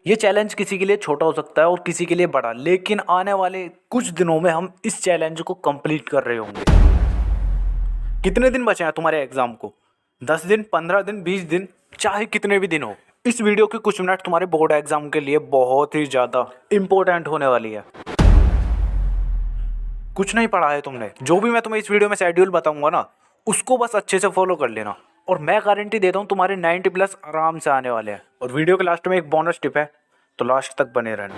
ये चैलेंज किसी के लिए छोटा हो सकता है और किसी के लिए बड़ा, लेकिन आने वाले कुछ दिनों में हम इस चैलेंज को कंप्लीट कर रहे होंगे। कितने दिन बचे हैं तुम्हारे एग्जाम को? 10 दिन, 15 दिन, 20 दिन, चाहे कितने भी दिन हो। इस वीडियो के कुछ मिनट तुम्हारे बोर्ड एग्जाम के लिए बहुत ही ज़्यादा इम्पोर्टेंट होने वाली है। कुछ नहीं पढ़ा है तुमने, जो भी मैं तुम्हें इस वीडियो में शेड्यूल बताऊंगा ना, उसको बस अच्छे से फॉलो कर लेना और मैं गारंटी देता हूँ तुम्हारे 90+ आराम से आने वाले हैं। और वीडियो के लास्ट में एक बोनस टिप है, तो लास्ट तक बने रहना।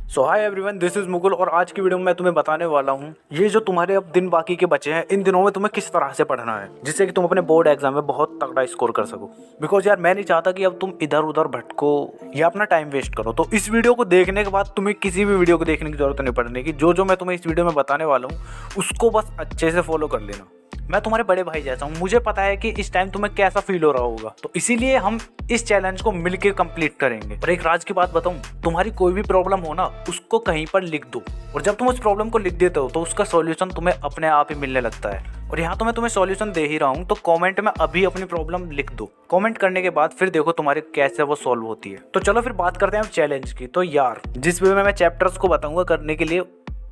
So hi everyone, this is Mukul और आज की वीडियो में मैं तुम्हें बताने वाला हूँ ये जो तुम्हारे अब दिन बाकी के बचे हैं, इन दिनों में तुम्हें किस तरह से पढ़ना है जिससे कि तुम अपने बोर्ड एग्जाम में बहुत तगड़ा स्कोर कर सको। बिकॉज यार मैं नहीं चाहता कि अब तुम इधर उधर भटको या अपना टाइम वेस्ट करो। तो इस वीडियो को देखने के बाद तुम्हें किसी भी वीडियो को देखने की जरूरत नहीं पड़ने की। जो मैं तुम्हें इस वीडियो में बताने वाला हूँ उसको बस अच्छे से फॉलो कर लेना। मैं तुम्हारे बड़े भाई जैसा हूँ, मुझे पता है कि इस टाइम तुम्हें कैसा फील हो रहा होगा, तो इसीलिए हम इस चैलेंज को मिलकर कंप्लीट करेंगे। और एक राज की बात बताऊं, तुम्हारी कोई भी प्रॉब्लम हो ना, उसको कहीं पर लिख दो और जब तुम उस प्रॉब्लम को लिख देते हो तो उसका सॉल्यूशन तुम्हें अपने आप ही मिलने लगता है। और यहाँ तो मैं तुम्हें सॉल्यूशन दे ही रहा हूँ, तो कमेंट में अभी अपनी प्रॉब्लम लिख दो। कमेंट करने के बाद फिर देखो तुम्हारी कैसे वो सॉल्व होती है। तो चलो फिर बात करते हैं चैलेंज की। तो यार जिस वे में मैं चैप्टर्स को बताऊंगा करने के लिए,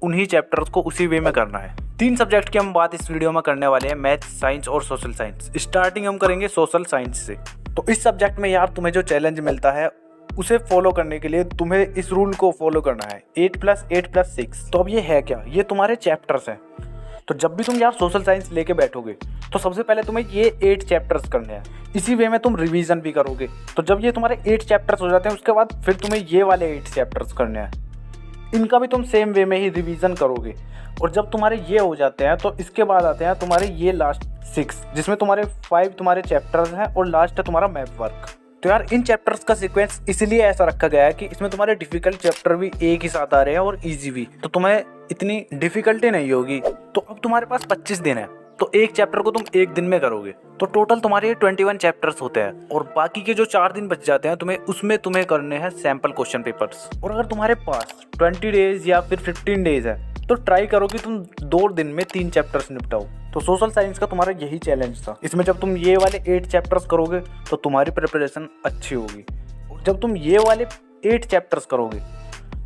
उन्हीं चैप्टर्स को उसी वे में करना है। 3 सब्जेक्ट की हम बात इस वीडियो में करने वाले हैं, मैथ्स, साइंस और सोशल साइंस। स्टार्टिंग हम करेंगे सोशल साइंस से। तो इस सब्जेक्ट में यार तुम्हें जो चैलेंज मिलता है उसे फॉलो करने के लिए तुम्हें इस रूल को फॉलो करना है, 8+8+6। तो अब ये है क्या? ये तुम्हारे चैप्टर्स हैं। तो जब भी तुम यार सोशल साइंस लेके बैठोगे तो सबसे पहले तुम्हें ये 8 चैप्टर्स करने हैं। इसी वे में तुम रिवीजन भी करोगे। तो जब ये तुम्हारे 8 चैप्टर्स हो जाते हैं उसके बाद फिर तुम्हें ये वाले 8 चैप्टर्स करने हैं। इनका भी तुम सेम वे में ही रिवीजन करोगे। और जब तुम्हारे ये हो जाते हैं तो इसके बाद आते हैं तुम्हारे ये लास्ट 6, जिसमें तुम्हारे 5 तुम्हारे चैप्टर्स हैं और लास्ट है तुम्हारा मैप वर्क। तो यार इन चैप्टर्स का सीक्वेंस इसलिए ऐसा रखा गया है कि इसमें तुम्हारे डिफिकल्ट चैप्टर भी एक ही साथ आ रहे हैं और इजी भी, तो तुम्हें इतनी डिफिकल्टी नहीं होगी। तो अब तुम्हारे पास 25 दिन है, तो एक चैप्टर को तुम एक दिन में करोगे। तो टोटल तुम्हारे 21 चैप्टर्स होते हैं और बाकी के जो 4 दिन बच जाते हैं उसमें तुम्हें करने हैं सैम्पल क्वेश्चन पेपर्स। और अगर तुम्हारे पास 20 डेज या फिर 15 डेज है तो ट्राई करो कि तुम 2 दिन में 3 चैप्टर्स निपटाओ। तो सोशल साइंस का तुम्हारा यही चैलेंज था। इसमें जब तुम ये वाले 8 चैप्टर्स करोगे तो तुम्हारी प्रिपरेशन अच्छी होगी। और जब तुम ये वाले 8 चैप्टर्स करोगे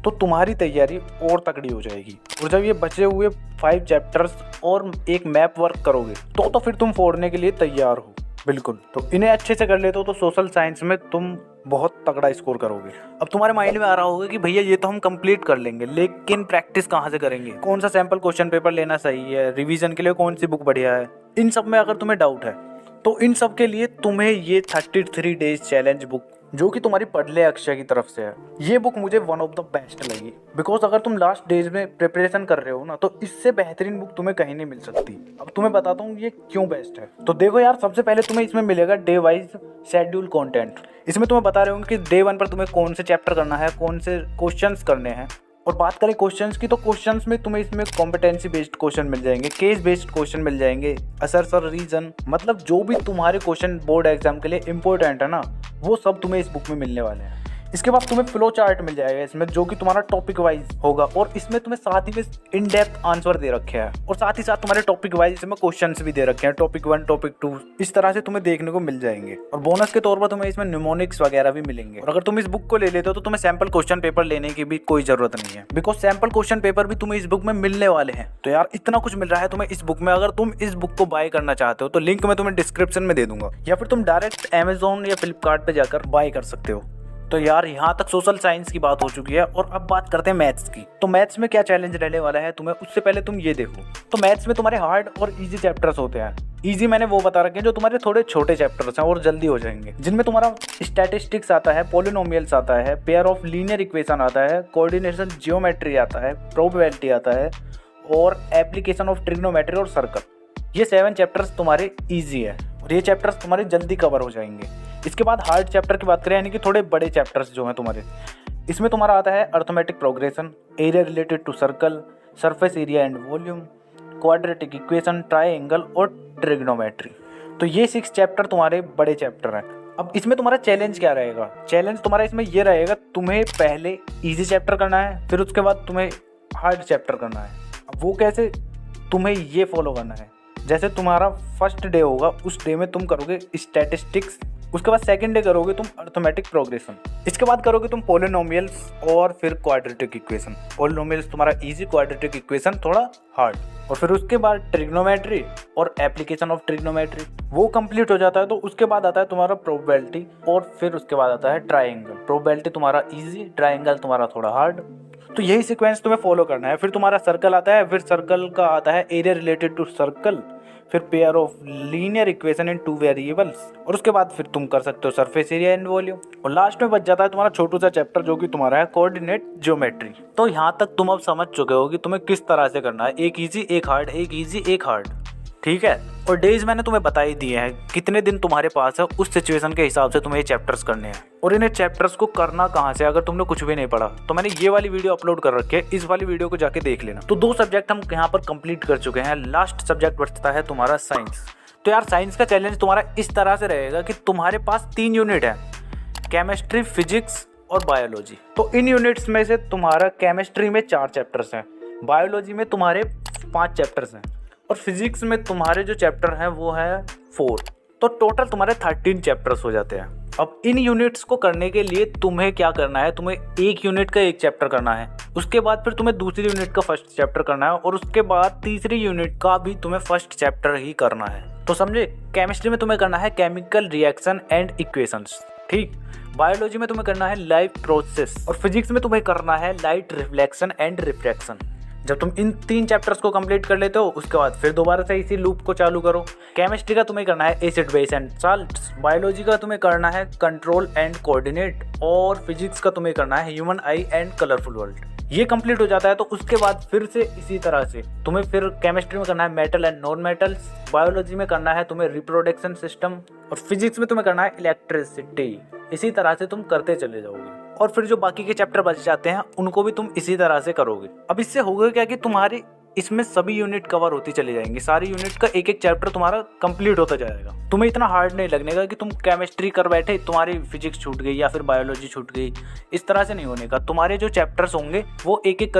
तो तुम्हारी तैयारी और तगड़ी हो जाएगी। और जब ये बचे हुए 5 चैप्टर्स और एक मैप वर्क करोगे तो फिर तुम फोड़ने के लिए तैयार हो। बिल्कुल, तो इन्हें अच्छे से कर लेते हो तो सोशल साइंस में तुम बहुत तगड़ा स्कोर करोगे। अब तुम्हारे माइंड में आ रहा होगा कि भैया ये तो हम कंप्लीट कर लेंगे, लेकिन प्रैक्टिस कहाँ से करेंगे? कौन सा सैम्पल क्वेश्चन पेपर लेना सही है? रिवीजन के लिए कौन सी बुक बढ़िया है? इन सब में अगर तुम्हें डाउट है तो इन सब के लिए तुम्हें ये 33 डेज चैलेंज बुक, जो कि तुम्हारी पढ़ले अक्षय की तरफ से है, ये बुक मुझे वन ऑफ द बेस्ट लगी। बिकॉज अगर तुम लास्ट डेज में प्रिपरेशन कर रहे हो ना, तो इससे बेहतरीन बुक तुम्हें कहीं नहीं मिल सकती। अब तुम्हें बताता हूँ ये क्यों बेस्ट है। तो देखो यार, सबसे पहले तुम्हें इसमें मिलेगा डे वाइज शेड्यूल कंटेंट। इसमें तुम्हें बता रहे होंगे कि डे 1 पर तुम्हें कौन से चैप्टर करना है, कौन से क्वेश्चंस करने हैं। और बात करें क्वेश्चंस की, तो क्वेश्चंस में तुम्हें इसमें कॉम्पिटेंसी बेस्ड क्वेश्चन मिल जाएंगे, केस बेस्ड क्वेश्चन मिल जाएंगे, असर रीजन, मतलब जो भी तुम्हारे क्वेश्चन बोर्ड एग्जाम के लिए इंपॉर्टेंट है ना, वो सब तुम्हें इस बुक में मिलने वाले हैं। इसके बाद तुम्हें फ्लो चार्ट मिल जाएगा इसमें, जो कि तुम्हारा टॉपिक वाइज होगा और इसमें तुम्हें साथ ही में इन डेप्थ आंसर दे रखे हैं और साथ ही साथ तुम्हारे टॉपिक वाइज इसमें क्वेश्चंस भी दे रखे हैं, टॉपिक 1, टॉपिक 2, इस तरह से तुम्हें देखने को मिल जाएंगे। और बोनस के तौर पर तुम्हें इसमें न्यूमोनिक्स वगैरह भी मिलेंगे। और अगर तुम इस बुक को ले लेते हो तो तुम्हें सैम्पल क्वेश्चन पेपर लेने की भी कोई जरूरत नहीं है, बिकॉज सैम्पल क्वेश्चन पेपर भी तुम्हें इस बुक में मिलने वाले हैं। तो यार इतना कुछ मिल रहा है तुम्हें इस बुक में। अगर तुम इस बुक को बाय करना चाहते हो तो लिंक मैं तुम्हें डिस्क्रिप्शन में दे दूंगा, या फिर तुम डायरेक्ट अमेजोन या फ्लिपकार्ट पे जाकर बाय कर सकते हो। तो यार यहाँ तक सोशल साइंस की बात हो चुकी है और अब बात करते हैं मैथ्स की। तो मैथ्स में क्या चैलेंज रहने वाला है तुम्हें, उससे पहले तुम ये देखो। तो मैथ्स में तुम्हारे हार्ड और इजी चैप्टर्स होते हैं। इजी मैंने वो बता रखे हैं जो तुम्हारे थोड़े छोटे चैप्टर्स हैं और जल्दी हो जाएंगे, जिनमें तुम्हारा स्टैटिस्टिक्स आता है, पॉलिनोमियल्स आता है, पेयर ऑफ लीनियर इक्वेशन आता है, कोऑर्डिनेशन जियोमेट्री आता है, प्रोबेबिलिटी आता है और एप्लीकेशन ऑफ ट्रिग्नोमेट्री और सर्कल। ये 7 चैप्टर्स तुम्हारे ईजी है और ये चैप्टर्स तुम्हारे जल्दी कवर हो जाएंगे। इसके बाद हार्ड चैप्टर की बात करें, यानी कि थोड़े बड़े चैप्टर्स जो हैं तुम्हारे, इसमें तुम्हारा आता है arithmetic progression, area related to circle, surface area and volume, quadratic equation, triangle और ट्रिग्नोमेट्री। तो ये 6 चैप्टर तुम्हारे बड़े चैप्टर हैं। अब इसमें तुम्हारा चैलेंज क्या रहेगा? चैलेंज तुम्हारा इसमें ये रहेगा, तुम्हें पहले इजी चैप्टर करना है, फिर उसके बाद तुम्हें हार्ड चैप्टर करना है। अब वो कैसे? तुम्हें ये फॉलो करना है, जैसे तुम्हारा फर्स्ट डे होगा उस डे में तुम करोगे स्टैटिस्टिक्स उसके बाद सेकंड डे करोगे तुम अर्थमेटिक प्रोग्रेशन। इसके बाद करोगे तुम पोलिनोमियल्स और फिर क्वाड्रेटिक इक्वेशन। पोलिनोमियल्स तुम्हारा इजी, क्वाड्रेटिक इक्वेशन थोड़ा हार्ड। और फिर उसके बाद ट्रिग्नोमेट्री और एप्लीकेशन ऑफ ट्रिग्नोमेट्री, वो कंप्लीट हो जाता है। तो उसके बाद आता है तुम्हारा प्रोबेबिलिटी और फिर उसके बाद आता है ट्राइंगल। प्रोबेबिलिटी तुम्हारा इजी, ट्राइंगल तुम्हारा थोड़ा हार्ड। तो यही सीक्वेंस तुम्हें फॉलो करना है। फिर तुम्हारा सर्कल आता है, फिर सर्कल का आता है एरिया रिलेटेड टू सर्कल, फिर pair of linear equation in 2 variables, और उसके बाद फिर तुम कर सकते हो सरफेस एरिया एंड वॉल्यूम। और लास्ट में बच जाता है तुम्हारा छोटू सा चैप्टर जो कि तुम्हारा है कोऑर्डिनेट ज्योमेट्री। तो यहाँ तक तुम अब समझ चुके हो कि तुम्हें किस तरह से करना है, एक इजी एक हार्ड, एक इजी एक हार्ड, ठीक है। और डेज मैंने तुम्हें बता ही दिए हैं, कितने दिन तुम्हारे पास है उस सिचुएशन के हिसाब से तुम्हें ये चैप्टर्स करने हैं। और इन्हें चैप्टर्स को करना कहाँ से, अगर तुमने कुछ भी नहीं पढ़ा तो मैंने ये वाली वीडियो अपलोड कर रखी है, इस वाली वीडियो को जाके देख लेना। तो 2 सब्जेक्ट हम यहाँ पर कंप्लीट कर चुके हैं, लास्ट सब्जेक्ट बचता है तुम्हारा साइंस। तो यार साइंस का चैलेंज तुम्हारा इस तरह से रहेगा कि तुम्हारे पास 3 यूनिट है, केमिस्ट्री, फिजिक्स और बायोलॉजी। तो इन यूनिट्स में से तुम्हारा केमिस्ट्री में 4 चैप्टर्स हैं, बायोलॉजी में तुम्हारे 5 चैप्टर्स हैं, और फिजिक्स में तुम्हारे जो चैप्टर हैं वो है 4। तो टोटल तुम्हारे 13 चैप्टर्स हो जाते हैं। अब इन यूनिट्स को करने के लिए तुम्हें क्या करना है, तुम्हें एक यूनिट का एक चैप्टर करना है, उसके बाद फिर तुम्हें दूसरी यूनिट का फर्स्ट चैप्टर करना है, और उसके बाद तीसरी यूनिट का भी तुम्हें फर्स्ट चैप्टर ही करना है। तो समझे, केमिस्ट्री में तुम्हें करना है केमिकल रिएक्शन एंड इक्वेशंस, ठीक। बायोलॉजी में तुम्हें करना है लाइफ प्रोसेस, और फिजिक्स में तुम्हें करना है लाइट रिफ्लेक्शन एंड रिफ्रैक्शन। जब तुम इन 3 चैप्टर्स को कंप्लीट कर लेते हो उसके बाद फिर दोबारा से इसी लूप को चालू करो। केमिस्ट्री का तुम्हें करना है acid, base and salts, biology का तुम्हें करना है कंट्रोल एंड कोऑर्डिनेट, और फिजिक्स का तुम्हें करना है human I and colourful world. ये कंप्लीट हो जाता है तो उसके बाद फिर से इसी तरह से तुम्हें फिर केमिस्ट्री में करना है metal and non metals, biology में करना है तुम्हें रिप्रोडक्शन सिस्टम, और फिजिक्स में तुम्हें करना है इलेक्ट्रिसिटी। इसी तरह से तुम करते चले जाओगे, और फिर जो बाकी के चैप्टर बच जाते हैं उनको भी तुम इसी तरह से करोगे। अब इससे होगा क्या कि तुम्हारी इसमें सभी यूनिट कवर होती चली जाएंगी, सारी यूनिट का एक एक चैप्टर तुम्हारा कंप्लीट होता जाएगा। तुम्हें इतना हार्ड नहीं लगने का कि तुम केमिस्ट्री कर बैठे तुम्हारी फिजिक्स छूट गई या फिर बायोलॉजी छूट गई, इस तरह से नहीं होने का। तुम्हारे जो चैप्टर्स होंगे वो एक एक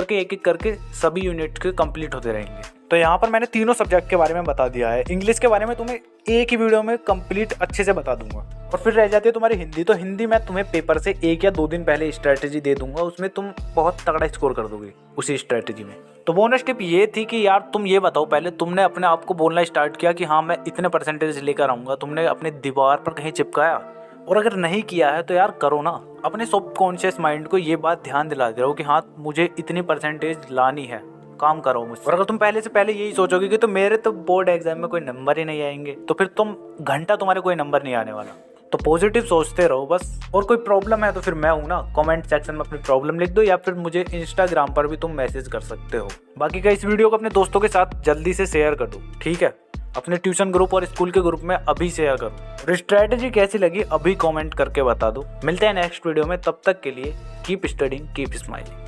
करके सभी यूनिट के कंप्लीट होते रहेंगे। तो यहाँ पर मैंने तीनों सब्जेक्ट के बारे में बता दिया है। इंग्लिश के बारे में तुम्हें एक ही वीडियो में कंप्लीट अच्छे से बता दूंगा, और फिर रह जाती है तुम्हारी हिंदी। तो हिंदी मैं तुम्हें पेपर से 1 या 2 दिन पहले स्ट्रैटेजी दे दूंगा, उसमें तुम बहुत तगड़ा स्कोर कर दोगे उसी स्ट्रैटेजी में। तो बोनस टिप ये थी कि यार तुम ये बताओ, पहले तुमने अपने आप को बोलना स्टार्ट किया कि हाँ मैं इतने परसेंटेज लेकर आऊँगा, तुमने अपने दीवार पर कहीं चिपकाया? और अगर नहीं किया है तो यार करो ना, अपने सबकॉन्शियस माइंड को ये बात ध्यान दिलाते रहो कि हाँ मुझे इतनी परसेंटेज लानी है, काम करो मुझसे। और अगर तुम पहले से पहले यही सोचोगे कि तो मेरे तो बोर्ड एग्जाम में कोई नंबर ही नहीं आएंगे, तो फिर तुम घंटा तुम्हारे कोई नंबर नहीं आने वाला। तो पॉजिटिव सोचते रहो बस। और कोई प्रॉब्लम है तो फिर मैं हूं ना, कमेंट सेक्शन में अपनी प्रॉब्लम लिख दो, या फिर मुझे इंस्टाग्राम पर भी तुम मैसेज कर सकते हो। बाकी का इस वीडियो को अपने दोस्तों के साथ जल्दी से शेयर कर दो, ठीक है। अपने ट्यूशन ग्रुप और स्कूल के ग्रुप में अभी शेयर करो। और स्ट्रैटेजी कैसी लगी अभी कमेंट करके बता दो। मिलते हैं नेक्स्ट वीडियो में, तब तक के लिए कीप स्टडिंग, कीप स्माइलिंग।